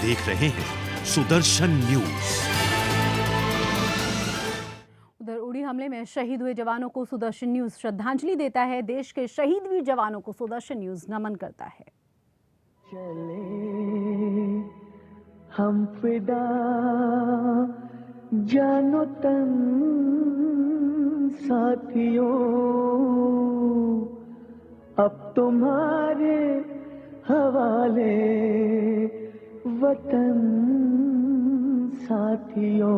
देख रहे हैं सुदर्शन न्यूज। उधर उड़ी हमले में शहीद हुए जवानों को सुदर्शन न्यूज श्रद्धांजलि देता है। देश के शहीद वीर जवानों को सुदर्शन न्यूज नमन करता है। चले हम फिदा जानो तन साथियों, अब तुम्हारे हवाले वतन साथियों।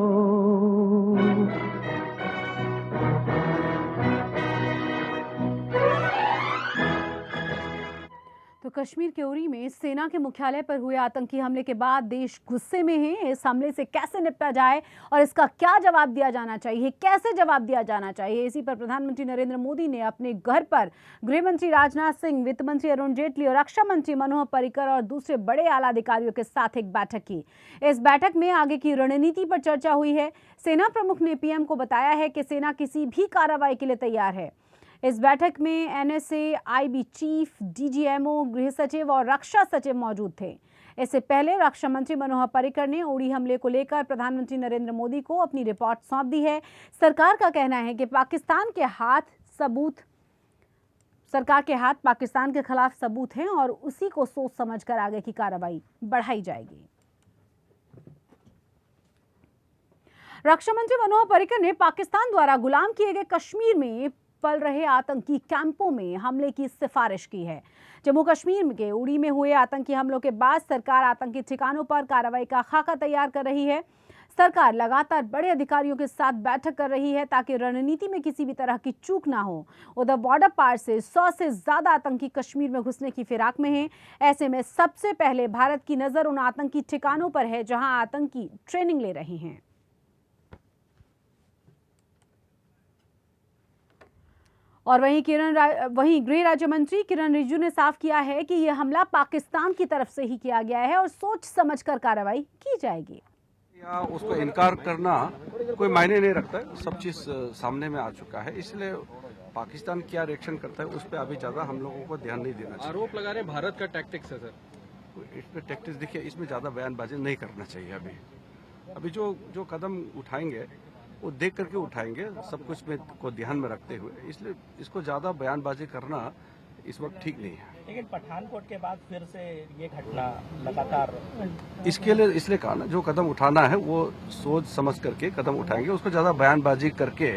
तो कश्मीर के उरी में सेना के मुख्यालय पर हुए आतंकी हमले के बाद देश गुस्से में है। इस हमले से कैसे निपटा जाए और इसका क्या जवाब दिया जाना चाहिए, कैसे जवाब दिया जाना चाहिए, इसी पर प्रधानमंत्री नरेंद्र मोदी ने अपने घर पर गृह मंत्री राजनाथ सिंह, वित्त मंत्री अरुण जेटली और रक्षा मंत्री मनोहर पर्रिकर और दूसरे बड़े आला अधिकारियों के साथ एक बैठक की। इस बैठक में आगे की रणनीति पर चर्चा हुई है। सेना प्रमुख ने पीएम को बताया है कि सेना किसी भी कार्रवाई के लिए तैयार है। इस बैठक में एनएसए, आईबी चीफ, डीजीएमओ, गृह सचिव और रक्षा सचिव मौजूद थे। इससे पहले रक्षा मंत्री मनोहर पर्रिकर ने उड़ी हमले को लेकर प्रधानमंत्री नरेंद्र मोदी को अपनी रिपोर्ट सौंप दी है। सरकार का कहना है कि सरकार के हाथ पाकिस्तान के खिलाफ सबूत हैं और उसी को सोच समझकर आगे की कार्रवाई बढ़ाई जाएगी। रक्षा मंत्री मनोहर पर्रिकर ने पाकिस्तान द्वारा गुलाम किए गए कश्मीर में पल रहे आतंकी कैंपों में हमले की सिफारिश की है। जम्मू कश्मीर के उड़ी में हुए आतंकी हमलों के बाद सरकार आतंकी ठिकानों पर कार्रवाई का खाका तैयार कर रही है। सरकार लगातार बड़े अधिकारियों के साथ बैठक कर रही है ताकि रणनीति में किसी भी तरह की चूक ना हो। उधर बॉर्डर पार से 100 से ज्यादा आतंकी कश्मीर में घुसने की फिराक में हैं। ऐसे में सबसे पहले भारत की नजर उन आतंकी ठिकानों पर है जहां आतंकी ट्रेनिंग ले रहे हैं। और वहीं गृह राज्य मंत्री किरण रिजिजू ने साफ किया है कि यह हमला पाकिस्तान की तरफ से ही किया गया है और सोच समझकर कार्रवाई की जाएगी। या उसको इनकार करना कोई मायने नहीं रखता है। सब चीज सामने में आ चुका है, इसलिए पाकिस्तान क्या रिएक्शन करता है उस पर अभी ज्यादा हम लोगों को ध्यान नहीं देना चाहिए। आरोप लगा रहे हैं भारत का टैक्टिक्स है सर। इसमें टैक्टिक्स देखिए, इसमें ज्यादा बयानबाजी नहीं करना चाहिए। अभी जो कदम उठाएंगे वो देख करके उठाएंगे, सब कुछ में को ध्यान में रखते हुए, इसलिए इसको ज्यादा बयानबाजी करना इस वक्त ठीक नहीं है। लेकिन पठानकोट के बाद फिर से ये घटना लगातार, इसके लिए इसलिए कहा ना, जो कदम उठाना है वो सोच समझ करके कदम उठाएंगे। उसको ज्यादा बयानबाजी करके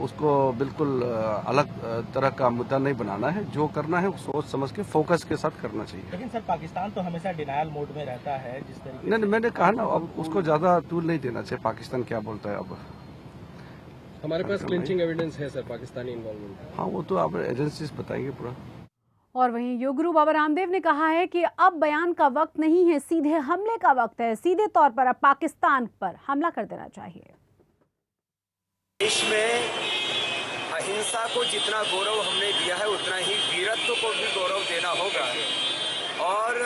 उसको बिल्कुल अलग तरह का मुद्दा नहीं बनाना है। जो करना है वो सोच समझ के फोकस के साथ करना चाहिए। लेकिन सर पाकिस्तान तो हमेशा डिनायल मोड में रहता है जिस तरीके नहीं, मैंने कहा ना, अब उसको ज्यादा तूल नहीं देना चाहिए पाकिस्तान क्या बोलता है। अब हमारे पास क्लिंचिंग एविडेंस है सर पाकिस्तानी इन्वॉल्वमेंट। हाँ, वो तो आप एजेंसीज बताएंगे पूरा। और वहीं योग गुरु बाबा रामदेव ने कहा है कि अब बयान का वक्त नहीं है, सीधे हमले का वक्त है। सीधे तौर पर अब पाकिस्तान पर हमला कर देना चाहिए। देश में अहिंसा को जितना गौरव हमने दिया है उतना ही वीरत्व को भी गौरव देना होगा। और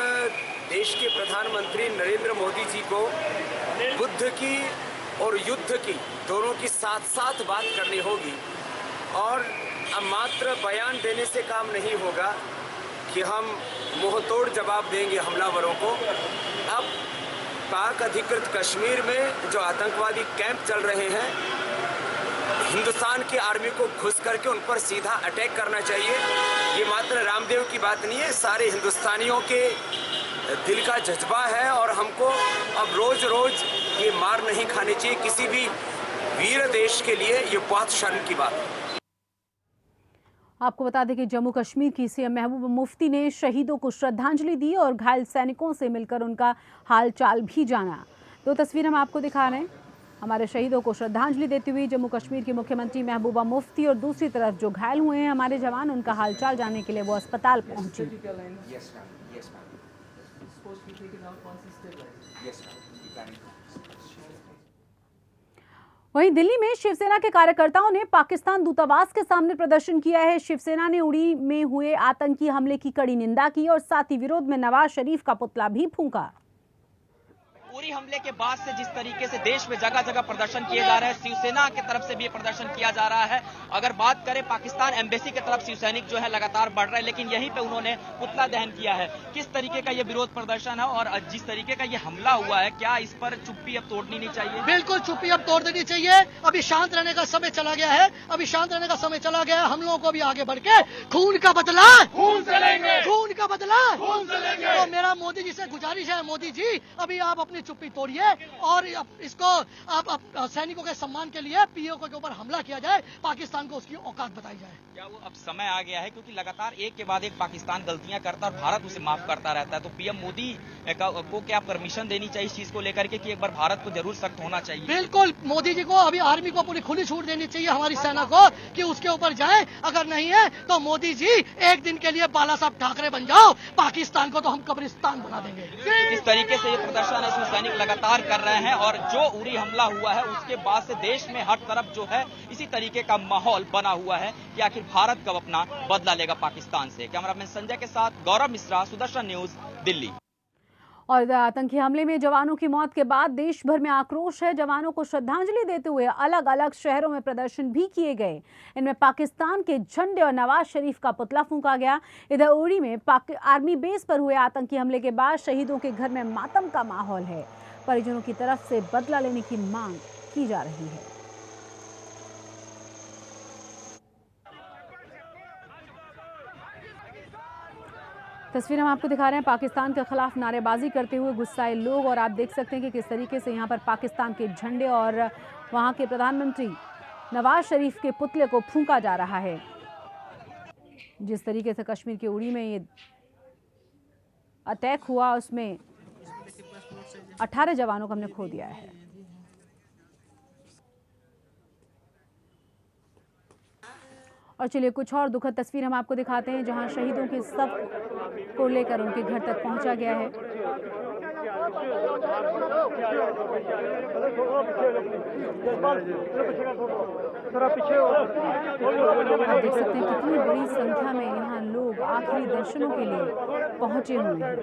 देश के प्रधानमंत्री नरेंद्र मोदी जी को बुद्ध की और युद्ध की दोनों की साथ साथ बात करनी होगी। और अब मात्र बयान देने से काम नहीं होगा कि हम मुंहतोड़ जवाब देंगे हमलावरों को। अब पाक अधिकृत कश्मीर में जो आतंकवादी कैंप चल रहे हैं, हिंदुस्तान की आर्मी को घुस करके उन पर सीधा अटैक करना चाहिए। ये मात्र रामदेव की बात नहीं है, सारे हिंदुस्तानियों के दिल का जज्बा है। और हमको अब रोज रोज ये मार नहीं खानी चाहिए किसी भी वीर देश के लिए। ये बहुत शर्म की बात है। आपको बता दें कि जम्मू कश्मीर की सीएम महबूबा मुफ्ती ने शहीदों को श्रद्धांजलि दी और घायल सैनिकों से मिलकर उनका हालचाल भी जाना। दो तस्वीर हम आपको दिखा रहे हैं। हमारे शहीदों को श्रद्धांजलि देती हुई जम्मू कश्मीर की मुख्यमंत्री महबूबा मुफ्ती और दूसरी तरफ जो घायल हुए हैं हमारे जवान, उनका हालचाल जानने के लिए वो अस्पताल पहुंची। वहीं दिल्ली में शिवसेना के कार्यकर्ताओं ने पाकिस्तान दूतावास के सामने प्रदर्शन किया है। शिवसेना ने उड़ी में हुए आतंकी हमले की कड़ी निंदा की और साथ ही विरोध में नवाज शरीफ का पुतला भी फूंका। पूरी हमले के बाद से जिस तरीके से देश में जगह जगह प्रदर्शन किए जा रहे हैं, शिवसेना की तरफ से भी प्रदर्शन किया जा रहा है। अगर बात करें पाकिस्तान एम्बेसी की तरफ शिव सैनिक जो है लगातार बढ़ रहे हैं, लेकिन यहीं पे उन्होंने पुतला दहन किया है। किस तरीके का ये विरोध प्रदर्शन है और जिस तरीके का ये हमला हुआ है, क्या इस पर चुप्पी अब तोड़नी नहीं चाहिए? बिल्कुल चुप्पी अब तोड़ देनी चाहिए। अभी शांत रहने का समय चला गया है, अभी शांत रहने का समय चला गया है। हम लोगों को भी आगे बढ़ के खून का बदला खून से लेंगे, खून का बदला खून से लेंगे। तो मेरा मोदी जी से गुजारिश है, मोदी जी अभी आप अपनी चुप्पी तोड़िए और इसको आप सैनिकों के सम्मान के लिए पीओके के ऊपर हमला किया जाए, पाकिस्तान को उसकी औकात बताई जाए। क्या वो अब समय आ गया है, क्योंकि लगातार एक के बाद एक पाकिस्तान गलतियां करता और भारत उसे माफ करता रहता है, तो पीएम मोदी को क्या परमिशन देनी चाहिए इस चीज को लेकर के कि एक बार भारत को जरूर सख्त होना चाहिए? बिल्कुल, मोदी जी को अभी आर्मी को पूरी खुली छूट देनी चाहिए, हमारी सेना को, कि उसके ऊपर जाए। अगर नहीं है तो मोदी जी एक दिन के लिए बाला साहब ठाकरे बन जाओ, पाकिस्तान को तो हम कब्रिस्तान बना देंगे। इस तरीके से ये प्रदर्शन है इसमें सैनिक लगातार कर रहे हैं और जो उरी हमला हुआ है उसके बाद से देश में हर तरफ जो है इसी तरीके का माहौल बना हुआ है कि आखिर भारत कब अपना बदला लेगा पाकिस्तान से। कैमरामैन संजय के साथ गौरव मिश्रा, सुदर्शन न्यूज, दिल्ली। और आतंकी हमले में जवानों की मौत के बाद देश भर में आक्रोश है। जवानों को श्रद्धांजलि देते हुए अलग अलग शहरों में प्रदर्शन भी किए गए। इनमें पाकिस्तान के झंडे और नवाज शरीफ का पुतला फूंका गया। इधर उड़ी में आर्मी बेस पर हुए आतंकी हमले के बाद शहीदों के घर में मातम का माहौल है। परिजनों की तरफ से बदला लेने की मांग की जा रही है। तस्वीर हम आपको दिखा रहे हैं पाकिस्तान के खिलाफ नारेबाजी करते हुए गुस्साए लोग, और आप देख सकते हैं कि किस तरीके से यहाँ पर पाकिस्तान के झंडे और वहाँ के प्रधानमंत्री नवाज शरीफ के पुतले को फूंका जा रहा है। जिस तरीके से कश्मीर के उड़ी में ये अटैक हुआ उसमें 18 जवानों को हमने खो दिया है। और चलिए कुछ और दुखद तस्वीर हम आपको दिखाते हैं जहां शहीदों के शव को लेकर उनके घर तक पहुंचा गया है। आप देख सकते हैं कितनी बड़ी संख्या में यहाँ लोग आखिरी दर्शनों के लिए पहुंचे हुए हैं।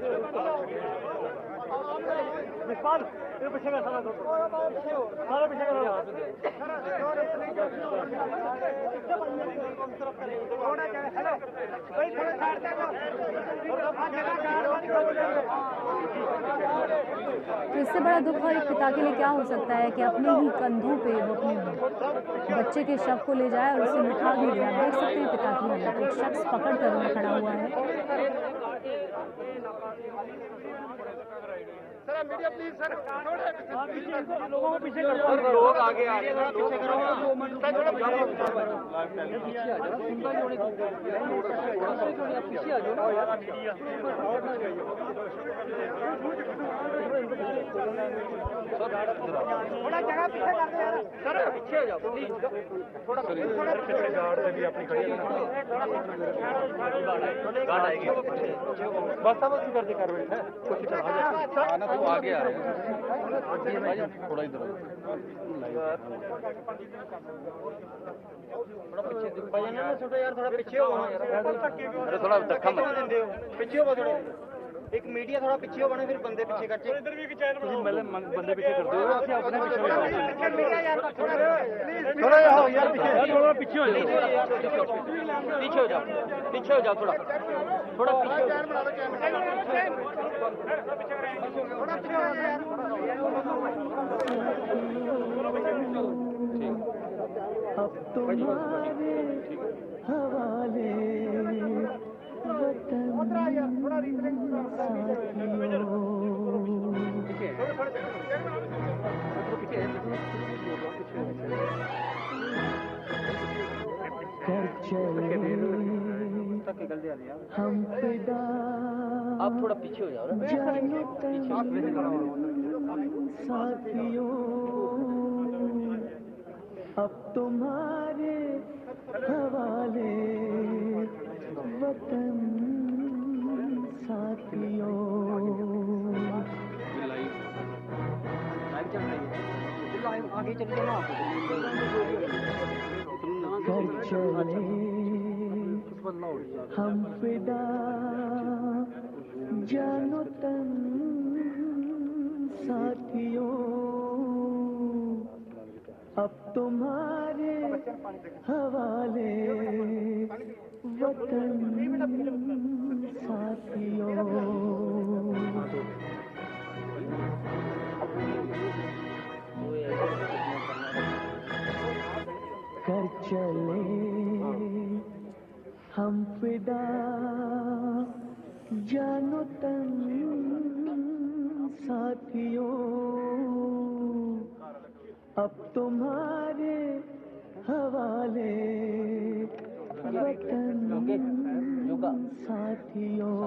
तो इससे बड़ा दुख और एक पिता के लिए क्या हो सकता है कि अपने ही कंधों पे वो अपने बच्चे के शव को ले जाए और उसे मिठा भी दे। आप देख सकते हैं पिता की हालत, एक शख्स पकड़ कर उन्हें खड़ा हुआ है। मीडिया प्लीज सर, लोगों को पीछे कर दो, लोग आगे आ रहे हैं, पीछे करो, पीछे आ जाओ यार, थोड़ा जगह पीछे कर दो यार, सर पीछे आ जाओ प्लीज, थोड़ा पीछे गार्ड से भी अपनी खड़ी गार्ड आएगी बस अब कर दे कर बैठा कुछ आना तो आगे आ रहे हैं, थोड़ा इधर थोड़ा पीछे छोटा यार, थोड़ा पीछे हो यार, थोड़ा धक्का मत पीछे हो थोड़ा, एक मीडिया थोड़ा पीछे हो बने, फिर बंदे पीछे करते, इधर भी पहले बंदे पीछे कर दो, अपने थोड़ा यार पीछे हो जाओ, पीछे हो जाओ, पीछे हो जाओ, थोड़ा थोड़ा अब तुम्हारे हवाले कर चले हम फिदा, आप थोड़ा पीछे हो जाओ साथियों, अब तुम्हारे हवाले वतन साथियों। आगे चल जाना, कर चले हम फिदा, जानो तन साथियों अब तुम्हारे हवाले वतन साथियों। कर चले हम फिदा जानो तन साथियों अब तुम्हारे हवाले वतन साथियों।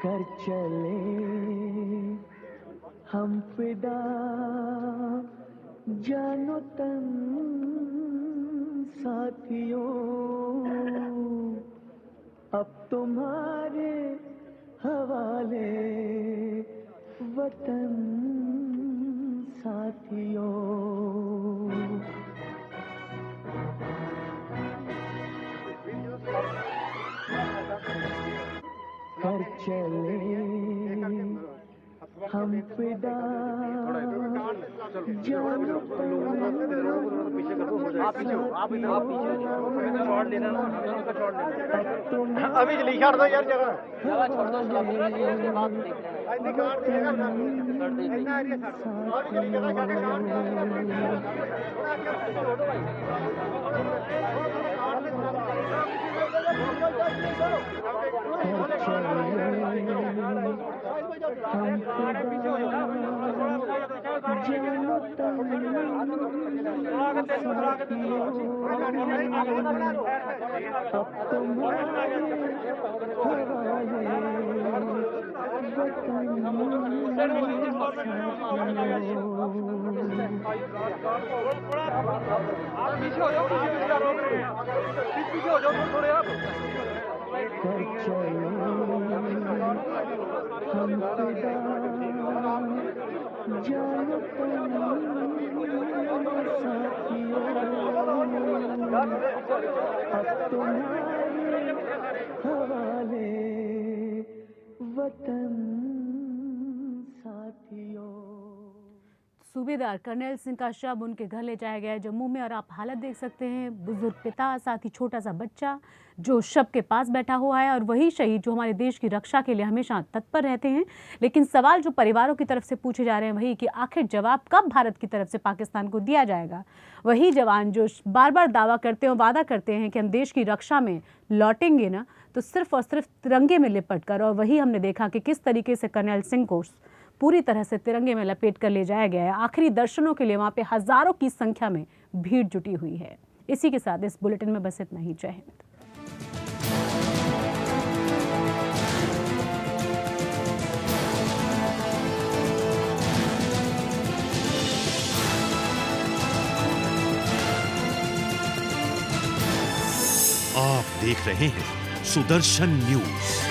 कर चले हम फिदा जानो तन साथियों अब तुम्हारे हवाले वतन साथियों। कर चले हम फिदा जानो अभी जल्दी छोड़ दो यार जगह पीछे हो जाओ थोड़े आप। कर चले हम फिदा जानो साथियों अब तुम्हारे हवाले वतन साथियों। सूबेदार कर्नल सिंह का शव उनके घर ले जाया गया है जम्मू में और आप हालत देख सकते हैं, बुजुर्ग पिता साथ ही छोटा सा बच्चा जो शव के पास बैठा हुआ है और वही शहीद जो हमारे देश की रक्षा के लिए हमेशा तत्पर रहते हैं। लेकिन सवाल जो परिवारों की तरफ से पूछे जा रहे हैं वही कि आखिर जवाब कब भारत की तरफ से पाकिस्तान को दिया जाएगा। वही जवान जो बार बार दावा करते हैं, वादा करते हैं कि हम देश की रक्षा में लौटेंगे ना, तो सिर्फ और सिर्फ तिरंगे में लिपट कर। और वही हमने देखा कि किस तरीके से कर्नल सिंह को पूरी तरह से तिरंगे में लपेट कर ले जाया गया है। आखिरी दर्शनों के लिए वहाँ पे हजारों की संख्या में भीड़ जुटी हुई है। इसी के साथ इस बुलेटिन में बस इतना ही। जय हिंद। आप देख रहे हैं सुदर्शन न्यूज।